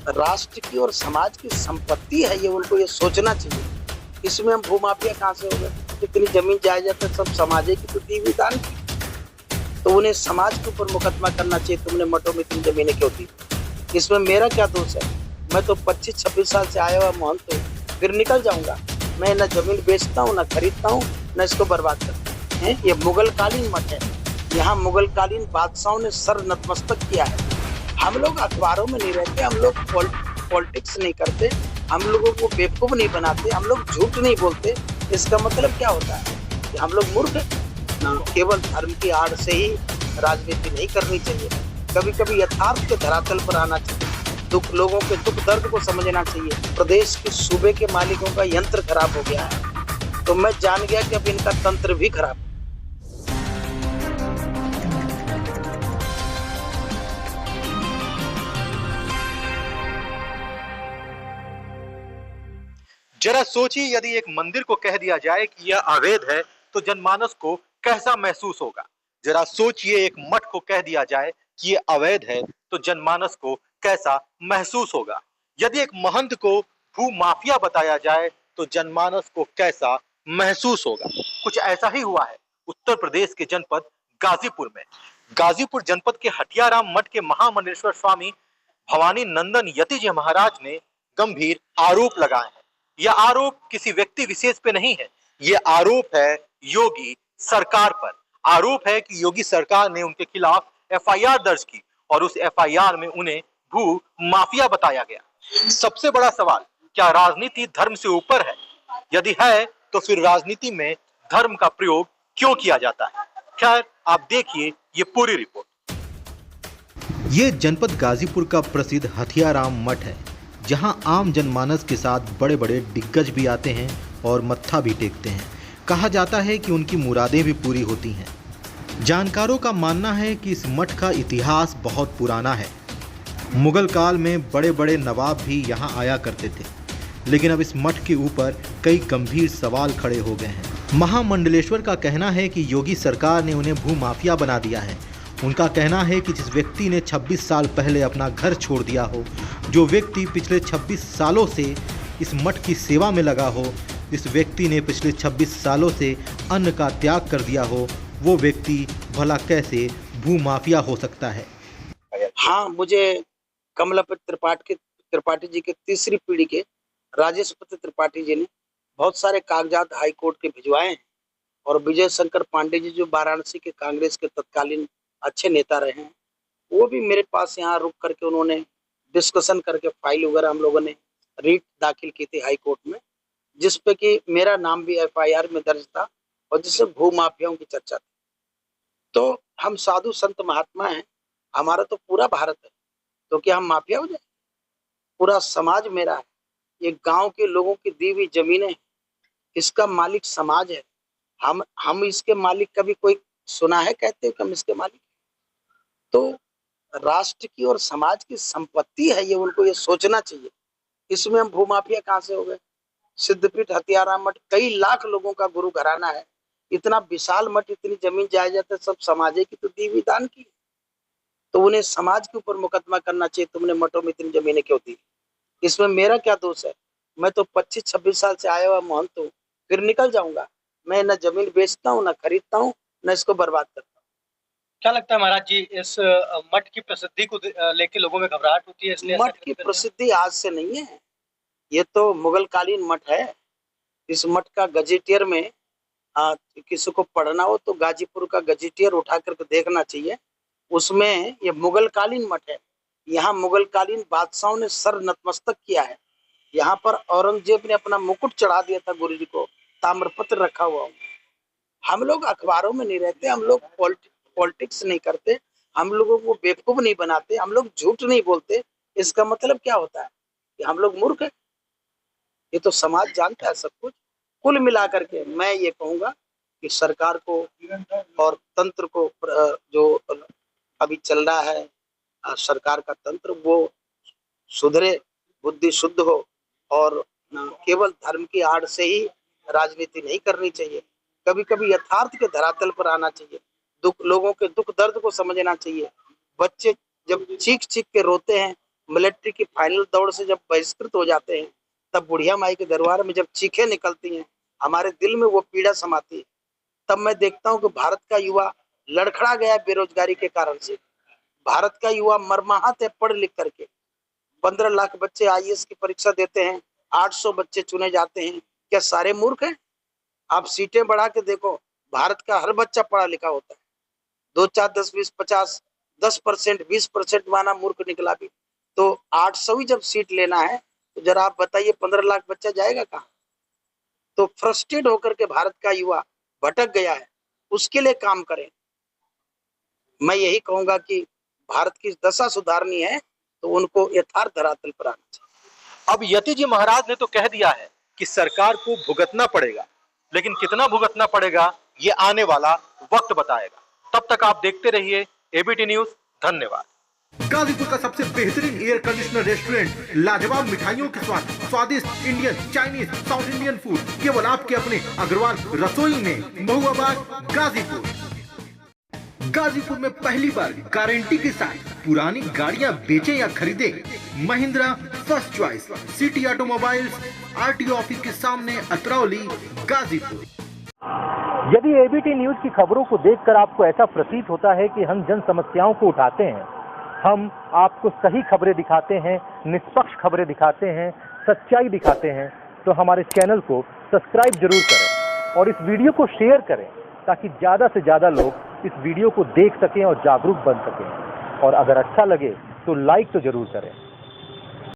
राष्ट्र की और समाज की संपत्ति है ये, उनको ये सोचना चाहिए। इसमें हम भूमाफिया कहाँ से हो गए? इतनी जमीन जायदाद है सब समाज की तो दी हुई दान की, तो उन्हें समाज के ऊपर मुकदमा करना चाहिए, तुमने मठों में इतनी जमीनें क्यों दी? इसमें मेरा क्या दोष है? मैं तो 25-26 साल से आया हुआ महंत हूँ, फिर निकल जाऊंगा। मैं न जमीन बेचता हूँ, न खरीदता हूँ, न इसको बर्बाद करता हूँ। ये मुगल कालीन मठ है, यहाँ मुगल कालीन बादशाहों ने सर नतमस्तक किया है। हम लोग अखबारों में नहीं रहते, हम लोग पॉलिटिक्स नहीं करते, हम लोगों को बेवकूफ नहीं बनाते, हम लोग झूठ नहीं बोलते। इसका मतलब क्या होता है कि हम लोग मूर्ख हैं? केवल धर्म की आड़ से ही राजनीति नहीं करनी चाहिए। कभी कभी यथार्थ के धरातल पर आना चाहिए, दुख लोगों के दुख दर्द को समझना चाहिए। प्रदेश के सूबे के मालिकों का यंत्र खराब हो गया है, तो मैं जान गया कि अब इनका तंत्र भी खराब है। जरा सोचिए, यदि एक मंदिर को कह दिया जाए कि यह अवैध है तो जनमानस को कैसा महसूस होगा। जरा सोचिए, एक मठ को कह दिया जाए कि यह अवैध है तो जनमानस को कैसा महसूस होगा। यदि एक महंत को भू माफिया बताया जाए तो जनमानस को कैसा महसूस होगा। कुछ ऐसा ही हुआ है उत्तर प्रदेश के जनपद गाजीपुर में। गाजीपुर जनपद के हटियाराम मठ के महामंडलेश्वर स्वामी भवानी नंदन यति जी महाराज ने गंभीर आरोप लगाए हैं। यह आरोप किसी व्यक्ति विशेष पे नहीं है, यह आरोप है योगी सरकार पर। आरोप है कि योगी सरकार ने उनके खिलाफ एफआईआर दर्ज की और उस एफआईआर में उन्हें भू माफिया बताया गया। सबसे बड़ा सवाल, क्या राजनीति धर्म से ऊपर है? यदि है तो फिर राजनीति में धर्म का प्रयोग क्यों किया जाता है? खैर, आप देखिए ये पूरी रिपोर्ट। ये जनपद गाजीपुर का प्रसिद्ध हथियाराम मठ है, जहां आम जनमानस के साथ बड़े बड़े दिग्गज भी आते हैं और मत्था भी टेकते हैं। कहा जाता है कि उनकी मुरादें भी पूरी होती हैं। जानकारों का मानना है कि इस मठ का इतिहास बहुत पुराना है। मुगल काल में बड़े बड़े नवाब भी यहाँ आया करते थे, लेकिन अब इस मठ के ऊपर कई गंभीर सवाल खड़े हो गए हैं। महामंडलेश्वर का कहना है कि योगी सरकार ने उन्हें भू माफिया बना दिया है। उनका कहना है कि जिस व्यक्ति ने 26 साल पहले अपना घर छोड़ दिया हो, जो व्यक्ति पिछले 26 सालों से इस मठ की सेवा में लगा हो, जिस व्यक्ति ने पिछले 26 सालों से अन्न का त्याग कर दिया हो, वो व्यक्ति भला कैसे भू माफिया हो सकता है? हाँ, मुझे कमलापति त्रिपाठी जी के तीसरी पीढ़ी के राजेश पति त्रिपाठी जी ने बहुत सारे कागजात हाई कोर्ट के भिजवाए हैं, और विजय शंकर पांडे जी जो वाराणसी के कांग्रेस के तत्कालीन अच्छे नेता रहे हैं, वो भी मेरे पास यहाँ रुक करके उन्होंने डिस्कशन करके फाइल वगैरह हम लोगों ने रीट दाखिल की थी हाई कोर्ट में, जिसपे कि मेरा नाम भी एफआईआर में दर्ज था और जिसमें भू माफियाओं की चर्चा थी। तो हम साधु संत महात्मा हैं, हमारा तो पूरा भारत है, तो क्या हम माफिया हो जाए? पूरा समाज मेरा है, ये गांव के लोगों की दी हुई जमीनें, इसका मालिक समाज है। हम इसके मालिक, कभी कोई सुना है कहते कि हम इसके मालिक? तो राष्ट्र की और समाज की संपत्ति है ये, उनको ये सोचना चाहिए। इसमें हम भूमाफिया कहाँ से हो गए? सिद्धपीठ हथियाराम मठ कई लाख लोगों का गुरु घराना है, इतना विशाल मठ, इतनी जमीन जायदाद है सब समाज की तो दी हुई दान की, तो उन्हें समाज के ऊपर मुकदमा करना चाहिए, तुमने मठों में इतनी जमीनें क्यों दी? इसमें मेरा क्या दोष है? मैं तो 25-26 साल से आया हुआ महंत हूँ, फिर निकल जाऊंगा। मैं न जमीन बेचता हूँ, न खरीदता हूँ, न इसको बर्बाद करता हूँ। क्या लगता है महाराज जी, इस मठ की प्रसिद्धि को लेके लोगों में घबराहट होती है, इसलिए मठ की प्रसिद्धि आज से नहीं है, ये तो मुगल कालीन मठ है। इस मठ का गजेटियर में किसी को पढ़ना हो तो गाजीपुर का गजेटियर उठा करके देखना चाहिए, उसमें ये मुगल कालीन मठ है। यहाँ मुगल कालीन बादशाहों ने सर नतमस्तक किया है। यहाँ पर औरंगजेब ने अपना मुकुट चढ़ा दिया था गुरु जी को, ताम्रपत्र रखा हुआ। हम लोग अखबारों में नहीं रहते, हम लोग पॉलिटिक्स नहीं करते, हम लोगों को बेवकूफ नहीं बनाते, हम लोग झूठ नहीं बोलते। इसका मतलब क्या होता है कि हम लोग मूर्ख हैं? ये तो समाज जानता है सब कुछ। कुल मिलाकर के मैं ये कहूंगा कि सरकार को और तंत्र को, जो अभी चल रहा है सरकार का तंत्र, वो सुधरे, बुद्धि शुद्ध हो और केवल धर्म की आड़ से ही राजनीति नहीं करनी चाहिए। कभी कभी यथार्थ के धरातल पर आना चाहिए, लोगों के दुख दर्द को समझना चाहिए। बच्चे जब चीख चीख के रोते हैं मिलिट्री की फाइनल दौड़ से जब बहिष्कृत हो जाते हैं, तब बुढ़िया माई के दरबार में जब चीखें निकलती हैं, हमारे दिल में वो पीड़ा समाती है। तब मैं देखता हूँ कि भारत का युवा लड़खड़ा गया बेरोजगारी के कारण से। भारत का युवा मरमाहत है पढ़ लिख करके। 15 लाख बच्चे आईएएस की परीक्षा देते हैं, 800 बच्चे चुने जाते हैं। क्या सारे मूर्ख हैं? आप सीटें बढ़ा के देखो, भारत का हर बच्चा पढ़ा लिखा होता है। 2 4 10 20 50 10% 20% माना मूर्ख निकला भी, तो 800 ही जब सीट लेना है, तो जरा आप बताइए 15 लाख बच्चा जाएगा कहाँ? तो फ्रस्ट्रेट होकर के भारत का युवा भटक गया है, उसके लिए काम करें। मैं यही कहूंगा कि भारत की दशा सुधारनी है तो उनको यथार्थ धरातल पर आना चाहिए। अब यति जी महाराज ने तो कह दिया है कि सरकार को भुगतना पड़ेगा, लेकिन कितना भुगतना पड़ेगा ये आने वाला वक्त बताएगा। तब तक आप देखते रहिए एबीटी न्यूज। धन्यवाद। गाजीपुर का सबसे बेहतरीन एयर कंडीशनर रेस्टोरेंट, लाजवाब मिठाइयों के स्वाद, स्वादिष्ट Indian, Chinese, south Indian food केवल आपके अपने अग्रवाल रसोई में, महुआबाद, गाजीपुर। गाजीपुर में पहली बार गारंटी के साथ पुरानी गाड़ियां बेचें या खरीदें, Mahindra first choice, city automobiles, RTO office के सामने, अतरौली, गाजीपुर। यदि एबीटी न्यूज की खबरों को देखकर आपको ऐसा प्रतीत होता है कि हम जन समस्याओं को उठाते हैं, हम आपको सही खबरें दिखाते हैं, निष्पक्ष खबरें दिखाते हैं, सच्चाई दिखाते हैं, तो हमारे चैनल को सब्सक्राइब जरूर करें और इस वीडियो को शेयर करें ताकि ज़्यादा से ज़्यादा लोग इस वीडियो को देख सकें और जागरूक बन सकें। और अगर अच्छा लगे तो लाइक तो जरूर करें।